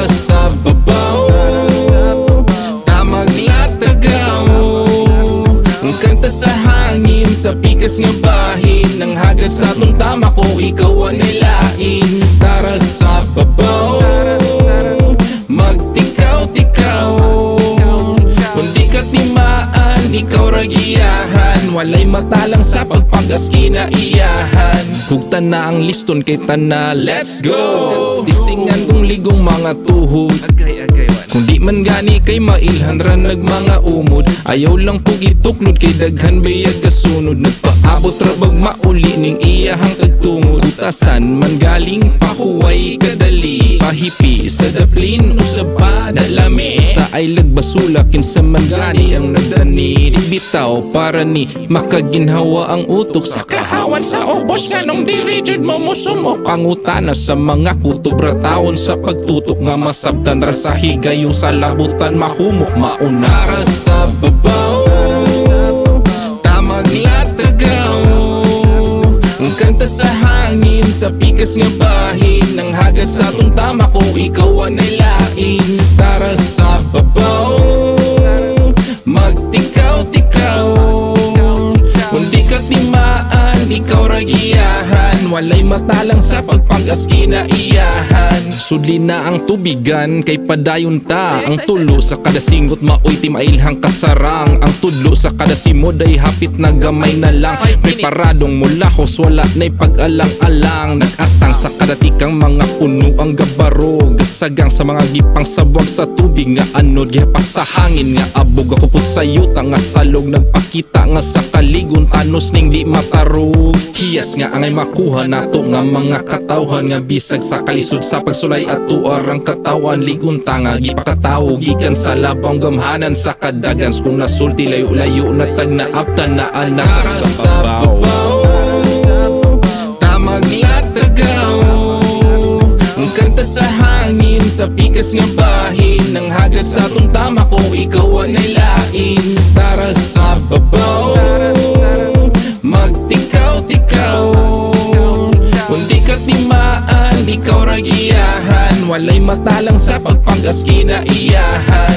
Tara sa babaw, tamag latagaw. Ang kanta sa hangin, sa pikas nga bahin. Ang hagas sa atong tama ko, ikaw ang nilain. Tara sa babaw, magtikaw-tikaw. Kung di ka timaan, ikaw ragiyahan. Walay matalang sa pagpangas kinaiyahan. Hugta na ang liston kay tana, let's go. Tistingan kong ligong mga tuhod. Kung di man gani kay mailhan ra nag mga umod. Ayaw lang po gituklod kay daghan bayag kasunod. Nagpaabot ra bag mauli ning iyahang kagtungod. Utasan man galing pahuway kadali. Pahipi sa daplin usab pa dalami. Basta ay lagbasula kinsa man gani ang nagdani. Di bitaw para ni makaginhawa ang utok. Sa kahawan sa ubos nga nung diri jud mo musumok. Ang utana sa mga kutubra taon sa pagtutok nga masabtan ra sa higay sa labutan mahumok mauna. Tara sa babaw, tamag latagaw. Ang kanta sa hangin, sa pikas nga bahin. Ang hagas sa atong tama ko, ikaw ang nilain. Tara sa babaw, magtikaw-tikaw. Kung di ka timaan, ikaw ragiyahan. Walay matalang sa pagpangas kinaiyahan. Sudli na ang tubigan kay padayon ta. Ang tulo sa kada singot maoy timailhang kasarang. Ang tudlo sa kada simod ay hapit na gamay na lang. Preparadong mula hos wala na'y pag-alang-alang. Nag-atang sa kada tikang mga puno ang gabaro. Gasagang sa mga gipang sabwag sa tubig nga anod. Gihapak sa hangin nga abog. Ako put sa yuta nga salog. Nagpakita nga sa kaligon tanos ning di matarog. Hiyas nga angay makuha nato nga mga katawhan. Nga bisag sa kalisod sa pagsulay at tuar ang katawan. Ligunta nga gipakataw gikan sa labang gamhanan sa kadagan. Kung nasulti layo-layo na tag naaptan na anak sa babaw, tamag latagaw. Ang kanta sa hangin, sa pikas nga bahin. Ang hagas sa atong tama ko, ikaw ang nilain. Tara sa babaw, magtikaw-tikaw. Kung di ka timaan, ikaw ragiyahan. Walay matalang sa pagpangas kinaiyahan.